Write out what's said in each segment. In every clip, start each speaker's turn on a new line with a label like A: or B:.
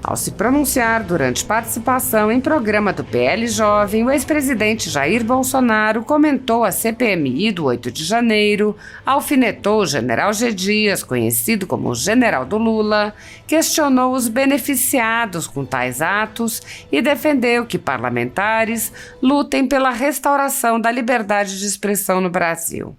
A: Ao se pronunciar durante participação em programa do PL Jovem, o ex-presidente Jair Bolsonaro comentou a CPMI do 8 de janeiro, alfinetou o general G. Dias, conhecido como o general do Lula, questionou os beneficiados com tais atos e defendeu que parlamentares lutem pela restauração da liberdade de expressão no Brasil.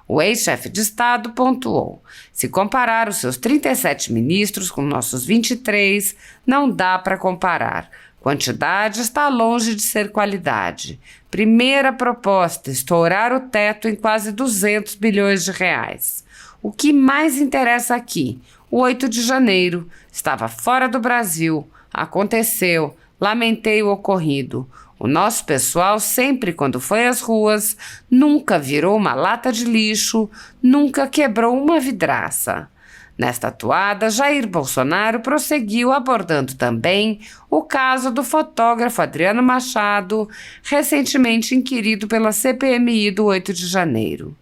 A: O ex-chefe de Estado pontuou: se comparar os seus 37 ministros com nossos 23, não dá para comparar. Quantidade está longe de ser qualidade. Primeira proposta, estourar o teto em quase 200 bilhões de reais. O que mais interessa aqui? O 8 de janeiro estava fora do Brasil, aconteceu, lamentei o ocorrido. O nosso pessoal sempre, quando foi às ruas, nunca virou uma lata de lixo, nunca quebrou uma vidraça. Nesta atuada, Jair Bolsonaro prosseguiu abordando também o caso do fotógrafo Adriano Machado, recentemente inquirido pela CPMI do 8 de janeiro.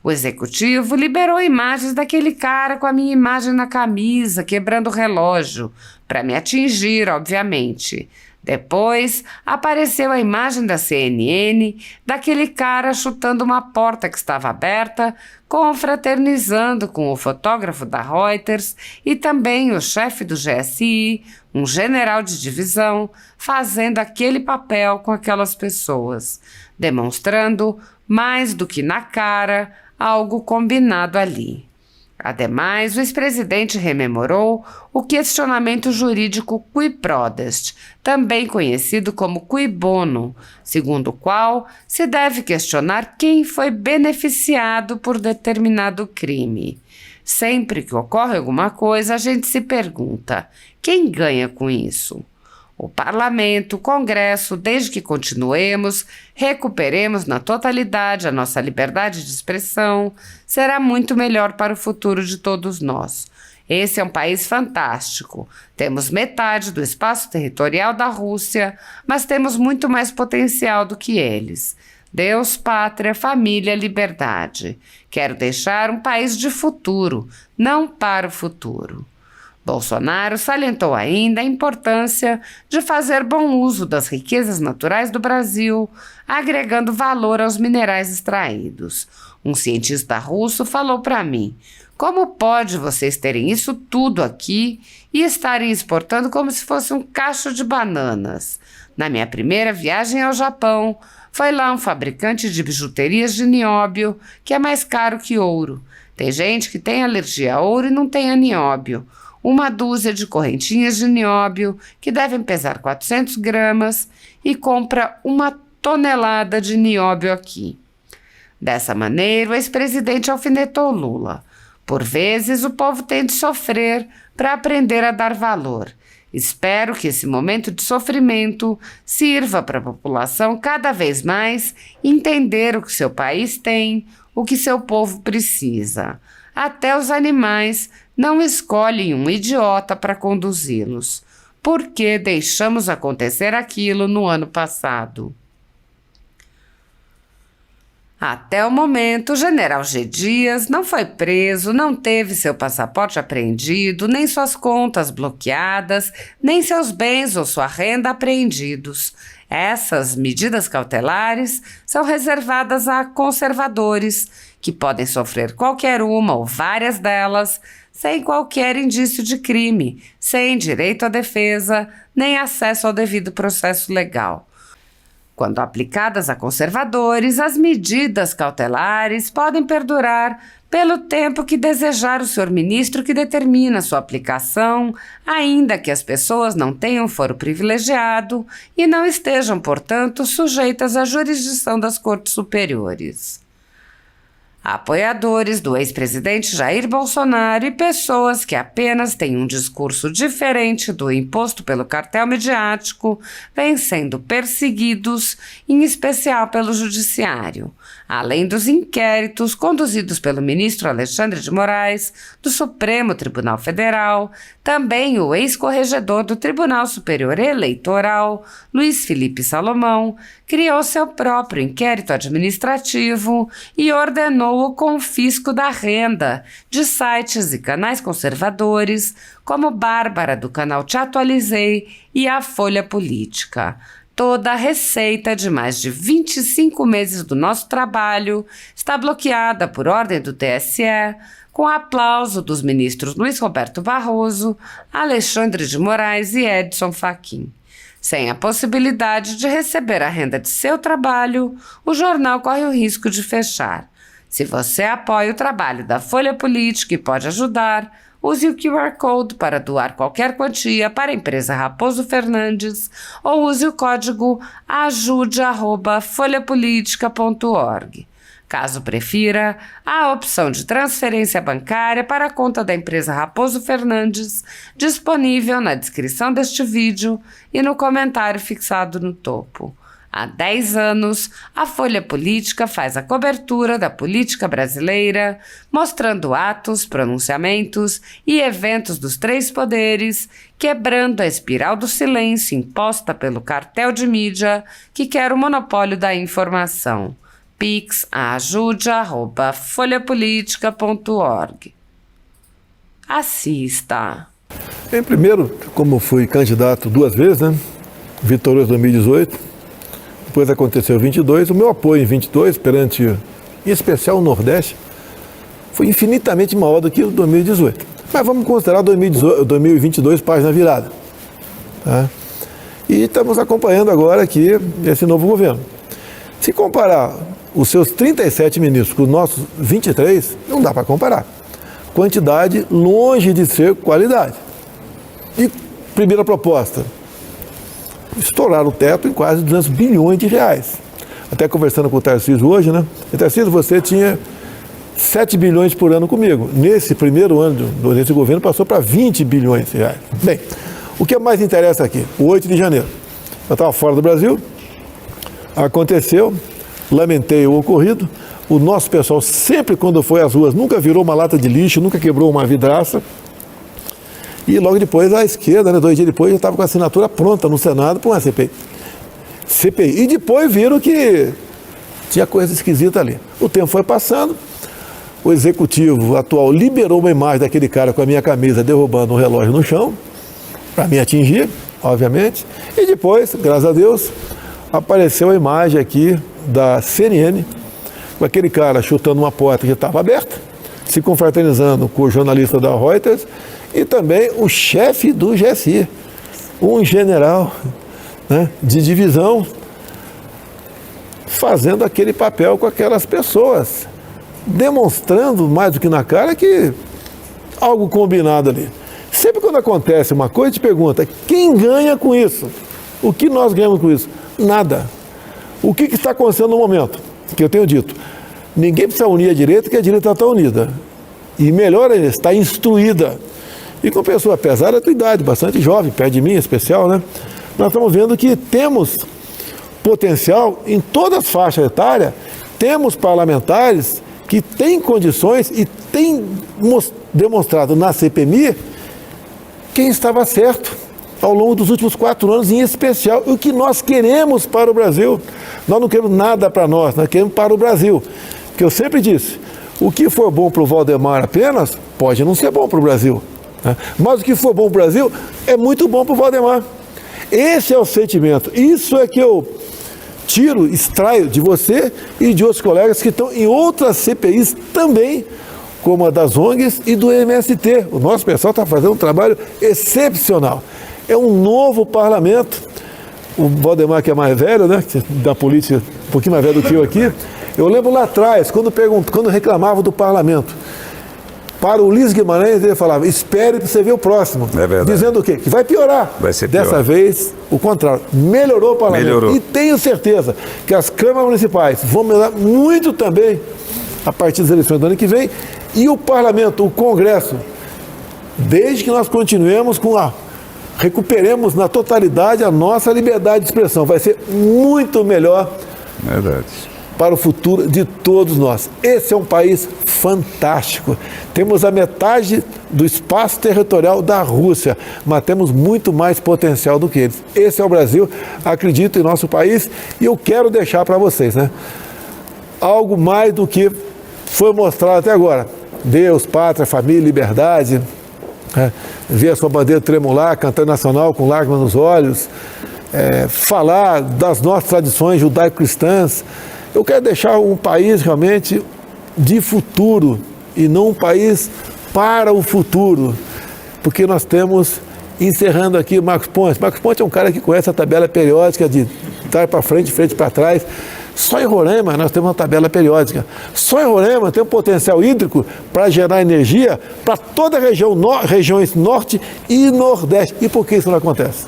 A: O executivo liberou imagens daquele cara com a minha imagem na camisa, quebrando o relógio, para me atingir, obviamente. Depois, apareceu a imagem da CNN daquele cara chutando uma porta que estava aberta, confraternizando com o fotógrafo da Reuters e também o chefe do GSI, um general de divisão, fazendo aquele papel com aquelas pessoas, demonstrando, mais do que na cara, algo combinado ali. Ademais, o ex-presidente rememorou o questionamento jurídico cui prodest, também conhecido como cui bono, segundo o qual se deve questionar quem foi beneficiado por determinado crime. Sempre que ocorre alguma coisa, a gente se pergunta: quem ganha com isso? O Parlamento, o Congresso, desde que continuemos, recuperemos na totalidade a nossa liberdade de expressão, será muito melhor para o futuro de todos nós. Esse é um país fantástico. Temos metade do espaço territorial da Rússia, mas temos muito mais potencial do que eles. Deus, pátria, família, liberdade. Quero deixar um país de futuro, não para o futuro. Bolsonaro salientou ainda a importância de fazer bom uso das riquezas naturais do Brasil, agregando valor aos minerais extraídos. Um cientista russo falou para mim: como pode vocês terem isso tudo aqui e estarem exportando como se fosse um cacho de bananas? Na minha primeira viagem ao Japão, foi lá um fabricante de bijuterias de nióbio, que é mais caro que ouro. Tem gente que tem alergia a ouro e não tem a nióbio. Uma dúzia de correntinhas de nióbio, que devem pesar 400 gramas, e compra 1 tonelada de nióbio aqui. Dessa maneira, o ex-presidente alfinetou Lula. Por vezes, o povo tem de sofrer para aprender a dar valor. Espero que esse momento de sofrimento sirva para a população cada vez mais entender o que seu país tem, o que seu povo precisa. Até os animais não escolhem um idiota para conduzi-los. Por que deixamos acontecer aquilo no ano passado? Até o momento, o general G. Dias não foi preso, não teve seu passaporte apreendido, nem suas contas bloqueadas, nem seus bens ou sua renda apreendidos. Essas medidas cautelares são reservadas a conservadores, que podem sofrer qualquer uma ou várias delas, sem qualquer indício de crime, sem direito à defesa, nem acesso ao devido processo legal. Quando aplicadas a conservadores, as medidas cautelares podem perdurar pelo tempo que desejar o senhor ministro que determina sua aplicação, ainda que as pessoas não tenham foro privilegiado e não estejam, portanto, sujeitas à jurisdição das cortes superiores. Apoiadores do ex-presidente Jair Bolsonaro e pessoas que apenas têm um discurso diferente do imposto pelo cartel midiático vêm sendo perseguidos, em especial pelo judiciário. além dos inquéritos conduzidos pelo ministro Alexandre de Moraes, do Supremo Tribunal Federal, também o ex-corregedor do Tribunal Superior Eleitoral, Luiz Felipe Salomão, criou seu próprio inquérito administrativo e ordenou o confisco da renda de sites e canais conservadores, como Bárbara, do canal Te Atualizei, e a Folha Política. Toda a receita de mais de 25 meses do nosso trabalho está bloqueada por ordem do TSE, com aplauso dos ministros Luiz Roberto Barroso, Alexandre de Moraes e Edson Fachin. Sem a possibilidade de receber a renda de seu trabalho, o jornal corre o risco de fechar. Se você apoia o trabalho da Folha Política e pode ajudar, use o QR Code para doar qualquer quantia para a empresa Raposo Fernandes ou use o código ajude@folhapolitica.org. Caso prefira, há a opção de transferência bancária para a conta da empresa Raposo Fernandes, disponível na descrição deste vídeo e no comentário fixado no topo. Há 10 anos, a Folha Política faz a cobertura da política brasileira, mostrando atos, pronunciamentos e eventos dos três poderes, quebrando a espiral do silêncio imposta pelo cartel de mídia que quer o monopólio da informação. pix@ajude@folhapolitica.org. Assista.
B: Em primeiro, como fui candidato 2 vezes, vitorioso em 2018, depois aconteceu 22, o meu apoio em 22 perante, em especial o Nordeste, foi infinitamente maior do que o 2018. Mas vamos considerar 2022 página virada. Tá? E estamos acompanhando agora aqui esse novo governo. Se comparar os seus 37 ministros com os nossos 23, não dá para comparar. Quantidade longe de ser qualidade. E primeira proposta, estourar o teto em quase 200 bilhões de reais. Até conversando com o Tarcísio hoje, Tarcísio, você tinha 7 bilhões por ano comigo. Nesse primeiro ano desse governo passou para 20 bilhões de reais. Bem, o que mais interessa aqui? O 8 de janeiro. Eu estava fora do Brasil, aconteceu, lamentei o ocorrido. O nosso pessoal sempre, quando foi às ruas, nunca virou uma lata de lixo, nunca quebrou uma vidraça. E logo depois, a esquerda, 2 dias depois, já estava com a assinatura pronta no Senado para uma CPI. E depois viram que tinha coisa esquisita ali. O tempo foi passando, o executivo atual liberou uma imagem daquele cara com a minha camisa derrubando um relógio no chão, para me atingir, obviamente. E depois, graças a Deus, apareceu a imagem aqui da CNN, com aquele cara chutando uma porta que estava aberta, se confraternizando com o jornalista da Reuters, e também o chefe do GSI, um general de divisão, fazendo aquele papel com aquelas pessoas, demonstrando mais do que na cara que algo combinado ali. Sempre quando acontece uma coisa, te pergunta, quem ganha com isso? O que nós ganhamos com isso? Nada. O que está acontecendo no momento? Que eu tenho dito, ninguém precisa unir a direita, porque a direita está unida. E melhor ainda, está instruída. E com pessoa, apesar da tua idade, bastante jovem, perto de mim em especial, nós estamos vendo que temos potencial em todas as faixas etárias, temos parlamentares que têm condições e têm demonstrado na CPMI quem estava certo ao longo dos últimos 4 anos, em especial, o que nós queremos para o Brasil. Nós não queremos nada para nós queremos para o Brasil. Que eu sempre disse, o que for bom para o Valdemar apenas, pode não ser bom para o Brasil. Mas o que for bom para o Brasil é muito bom para o Valdemar. Esse é o sentimento. Isso é que eu extraio de você e de outros colegas que estão em outras CPIs também, como a das ONGs e do MST. O nosso pessoal está fazendo um trabalho excepcional. É um novo parlamento. O Valdemar, que é mais velho, da política, um pouquinho mais velho do que eu aqui, eu lembro lá atrás, quando reclamava do parlamento, para o Ulisses Guimarães, ele falava, espere para você ver o próximo.
C: É verdade.
B: Dizendo o quê? Que vai piorar.
C: Vai ser pior.
B: Dessa vez, o contrário. Melhorou o parlamento.
C: Melhorou.
B: E tenho certeza que as câmaras municipais vão melhorar muito também a partir das eleições do ano que vem. E o parlamento, o Congresso, desde que nós continuemos recuperemos na totalidade a nossa liberdade de expressão. Vai ser muito melhor.
C: Verdade.
B: para o futuro de todos nós. Esse é um país fantástico. Temos a metade do espaço territorial da Rússia, mas temos muito mais potencial do que eles. Esse é o Brasil, acredito em nosso país, e eu quero deixar para vocês, né? Algo mais do que foi mostrado até agora. Deus, pátria, família, liberdade, ver a sua bandeira tremular, cantar nacional com lágrimas nos olhos, falar das nossas tradições judaico-cristãs. Eu quero deixar um país realmente de futuro e não um país para o futuro, porque nós temos, encerrando aqui, Marcos Pontes. Marcos Pontes é um cara que conhece a tabela periódica de trás para frente, frente para trás. Só em Roraima nós temos uma tabela periódica. Só em Roraima tem um potencial hídrico para gerar energia para toda a região, regiões norte e nordeste. E por que isso não acontece?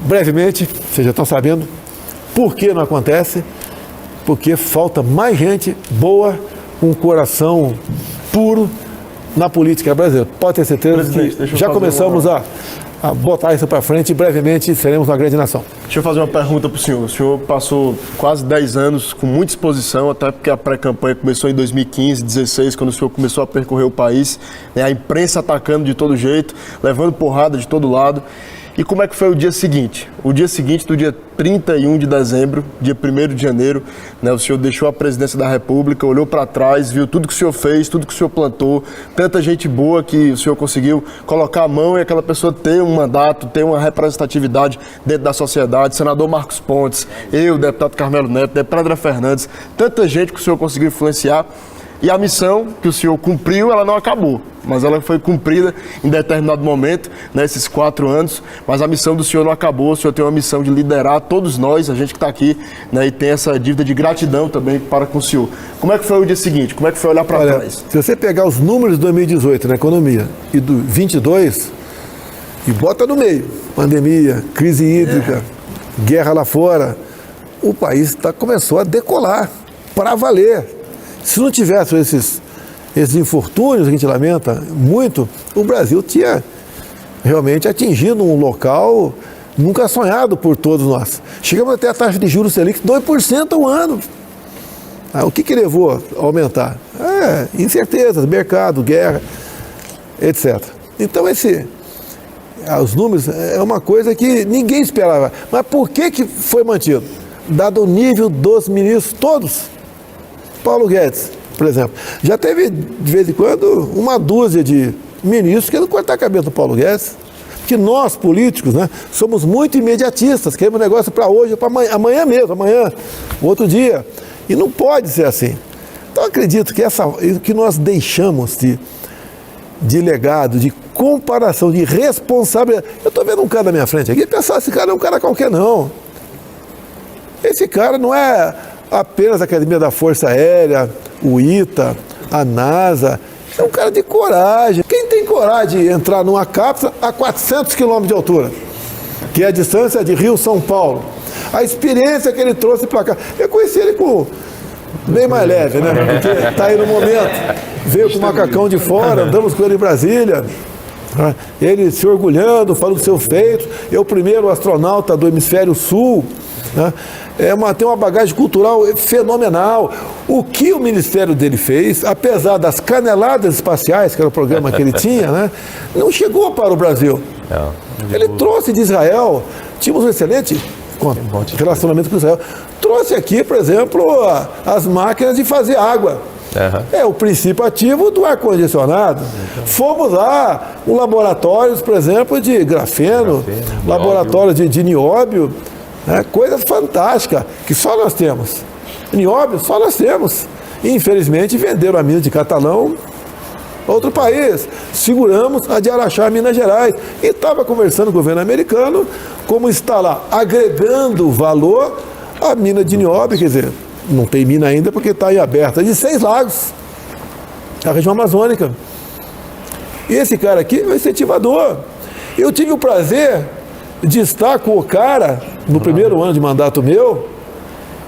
B: Brevemente, vocês já estão sabendo por que não acontece. Porque falta mais gente boa, com um coração puro na política brasileira. Pode ter certeza que já começamos a botar isso para frente e brevemente seremos uma grande nação.
C: Deixa eu fazer uma pergunta para o senhor. O senhor passou quase 10 anos com muita exposição, até porque a pré-campanha começou em 2015, 2016, quando o senhor começou a percorrer o país, né, a imprensa atacando de todo jeito, levando porrada de todo lado. E como é que foi o dia seguinte? O dia seguinte, do dia 31 de dezembro, dia 1º de janeiro, né, o senhor deixou a presidência da República, olhou para trás, viu tudo que o senhor fez, tudo que o senhor plantou, tanta gente boa que o senhor conseguiu colocar a mão e aquela pessoa ter um mandato, ter uma representatividade dentro da sociedade. Senador Marcos Pontes, eu, deputado Carmelo Neto, deputado André Fernandes, tanta gente que o senhor conseguiu influenciar. E a missão que o senhor cumpriu, ela não acabou, mas ela foi cumprida em determinado momento, nesses 4 anos, mas a missão do senhor não acabou. O senhor tem uma missão de liderar todos nós, a gente que está aqui, né, e tem essa dívida de gratidão também para com o senhor. Como é que foi o dia seguinte? Como é que foi olhar para trás?
B: Se você pegar os números de 2018 na economia e do 22 e bota no meio, pandemia, crise hídrica, guerra lá fora, o país começou a decolar para valer. Se não tivesse esses infortúnios que a gente lamenta muito, o Brasil tinha realmente atingido um local nunca sonhado por todos nós. Chegamos até a taxa de juros Selic 2% ao ano. O que levou a aumentar? Incertezas, mercado, guerra, etc. Então os números é uma coisa que ninguém esperava. Mas por que foi mantido? Dado o nível dos ministros todos. Paulo Guedes, por exemplo, já teve de vez em quando uma dúzia de ministros querendo cortar a cabeça do Paulo Guedes, porque nós políticos, né, somos muito imediatistas, queremos negócio para hoje, para amanhã mesmo, amanhã, outro dia, e não pode ser assim. Então acredito que o que nós deixamos de legado, de comparação, de responsabilidade. Eu estou vendo um cara na minha frente aqui, pensar, esse cara não é um cara qualquer não. Esse cara não é apenas a Academia da Força Aérea, o ITA, a NASA, é um cara de coragem. Quem tem coragem de entrar numa cápsula a 400 quilômetros de altura, que é a distância de Rio-São Paulo, a experiência que ele trouxe para cá, eu conheci ele bem mais leve, né? Porque está aí no momento, veio com o macacão de fora, andamos com ele em Brasília, ele se orgulhando, falando do seu feito, é o primeiro astronauta do hemisfério sul, né? Tem uma bagagem cultural fenomenal. O que o ministério dele fez, apesar das caneladas espaciais, que era o programa que ele tinha, né, não chegou para o Brasil. Ele trouxe de Israel, tínhamos um excelente relacionamento com Israel, trouxe aqui, por exemplo, as máquinas de fazer água. É o princípio ativo do ar-condicionado. Fomos lá, laboratórios, por exemplo, de grafeno, laboratórios de nióbio, coisa fantástica, que só nós temos. Nióbio, só nós temos. E, infelizmente, venderam a mina de Catalão a outro país. Seguramos a de Araxá, Minas Gerais. E estava conversando com o governo americano como está lá, agregando valor à mina de nióbio, quer dizer, não tem mina ainda porque está em aberta, de 6 lagos, a região amazônica. E esse cara aqui é um incentivador. Eu tive o prazer de estar com o cara, no primeiro ano de mandato meu,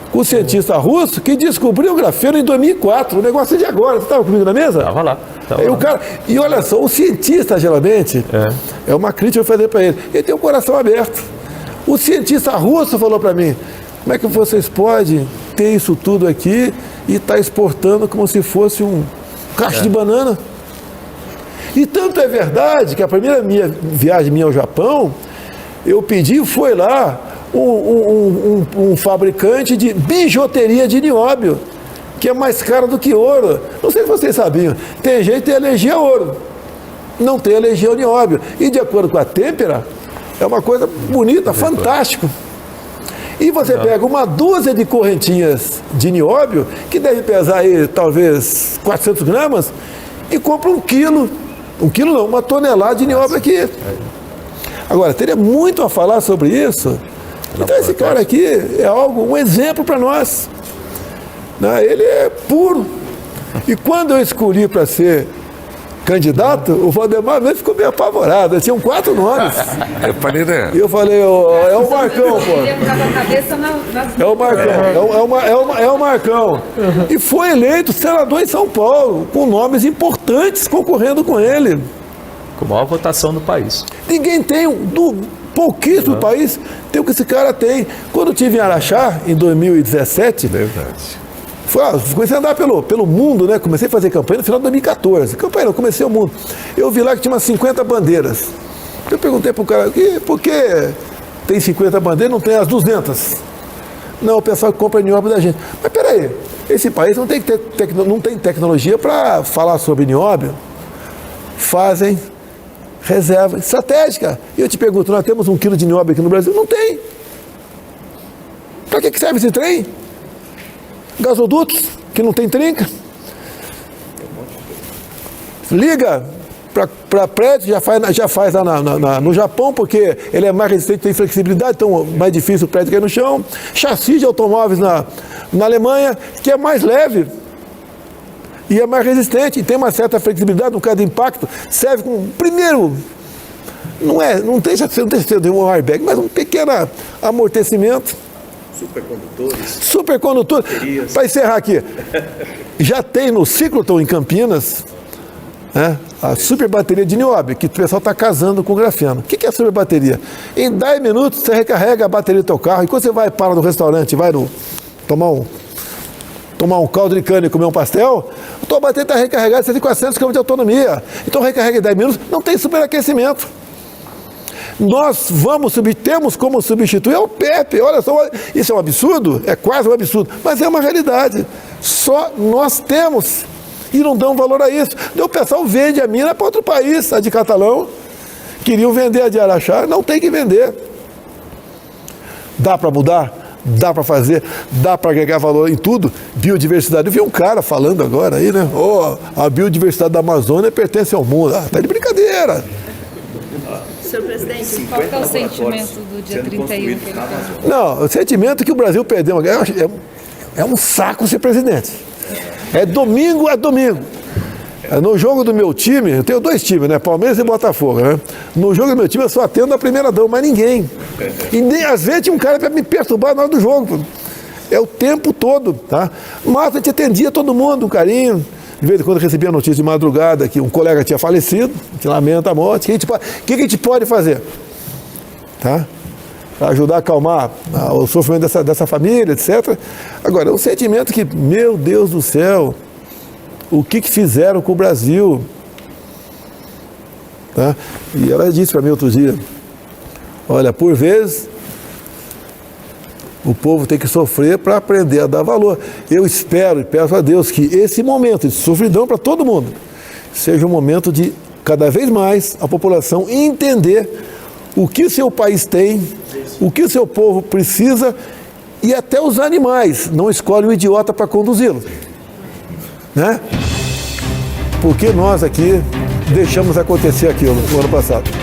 B: com o cientista russo que descobriu o grafeno em 2004, o negócio é de agora. Você estava comigo na mesa?
D: Estava lá.
B: E olha só, o cientista, geralmente, é uma crítica que eu fazer para ele, ele tem o coração aberto. O cientista russo falou para mim, como é que vocês podem tem isso tudo aqui e está exportando como se fosse um cacho de banana. E tanto é verdade que a primeira viagem minha ao Japão, eu pedi, foi lá, um fabricante de bijuteria de nióbio, que é mais caro do que ouro. Não sei se vocês sabiam, tem gente que tem alergia a ouro, não tem alergia ao nióbio. E de acordo com a têmpera, é uma coisa bonita, fantástico. E você pega uma dúzia de correntinhas de nióbio, que deve pesar aí talvez 400 gramas, e compra 1 quilo, 1 quilo não, 1 tonelada de nióbio aqui. Agora, teria muito a falar sobre isso. Então esse cara aqui é um exemplo para nós. Ele é puro. E quando eu escolhi para ser candidato, o Valdemar mesmo ficou meio apavorado. Tinham 4 nomes.
D: Eu falei, né?
B: E eu falei, é o Marcão, pô. É o Marcão, é o Marcão. E foi eleito senador em São Paulo, com nomes importantes concorrendo com ele.
E: Com a maior votação do país.
B: Ninguém tem, pouquíssimo país, tem o que esse cara tem. Quando eu estive em Araxá, em 2017,
D: Verdade.
B: comecei a andar pelo mundo, né? Comecei a fazer campanha no final de 2014. Campanha não, comecei o mundo. Eu vi lá que tinha umas 50 bandeiras. Eu perguntei para o cara, por que tem 50 bandeiras e não tem as 200? Não, o pessoal compra nióbio da gente. Mas peraí, esse país não tem tecnologia para falar sobre nióbio. Fazem reserva estratégica. E eu te pergunto, nós temos 1 quilo de nióbio aqui no Brasil? Não tem. Para que serve esse trem? Gasodutos, que não tem trinca. Liga para prédio, já faz lá no Japão, porque ele é mais resistente, tem flexibilidade, então mais difícil o prédio cair no chão. Chassi de automóveis na Alemanha, que é mais leve e é mais resistente, e tem uma certa flexibilidade no caso de impacto, serve como primeiro, não deixa de ser um airbag, mas um pequeno amortecimento. Supercondutor. Para encerrar aqui, já tem no Cicloton em Campinas, né, a super bateria de nióbio, que o pessoal está casando com grafeno. O que é a super bateria? Em 10 minutos você recarrega a bateria do teu carro, e quando você vai para no restaurante, vai tomar um caldo de cana e comer um pastel, a tua bateria está recarregada, você tem 400 km de autonomia. Então recarrega em 10 minutos, não tem superaquecimento. Nós temos como substituir o PEP. Olha só, isso é um absurdo? É quase um absurdo, mas é uma realidade. Só nós temos e não dão valor a isso. O pessoal vende a mina para outro país, a de Catalão. Queriam vender a de Araxá, não tem que vender. Dá para mudar? Dá para fazer, dá para agregar valor em tudo. Biodiversidade, eu vi um cara falando agora aí, né? A biodiversidade da Amazônia pertence ao mundo. Tá de brincadeira.
F: Senhor presidente, qual é o sentimento do dia 31 que ele fez?
B: Não, o sentimento é que o Brasil perdeu uma guerra. É um saco ser presidente. É domingo a domingo. No jogo do meu time, eu tenho 2 times, né? Palmeiras e Botafogo, né? No jogo do meu time eu só atendo a primeira dama, mas ninguém. E nem às vezes tinha um cara para me perturbar na hora do jogo. É o tempo todo, tá? Mas a gente atendia todo mundo, um carinho. De vez em quando recebia a notícia de madrugada que um colega tinha falecido, a gente lamenta a morte. O que a gente pode fazer? Tá? Para ajudar a acalmar o sofrimento dessa família, etc. Agora, um sentimento que, meu Deus do céu, o que fizeram com o Brasil? Tá? E ela disse para mim outro dia, olha, por vezes o povo tem que sofrer para aprender a dar valor. Eu espero e peço a Deus que esse momento de sofridão para todo mundo seja um momento de, cada vez mais, a população entender o que o seu país tem, o que o seu povo precisa, e até os animais não escolhem um idiota para conduzi-lo. Né? Porque nós aqui deixamos acontecer aquilo no ano passado.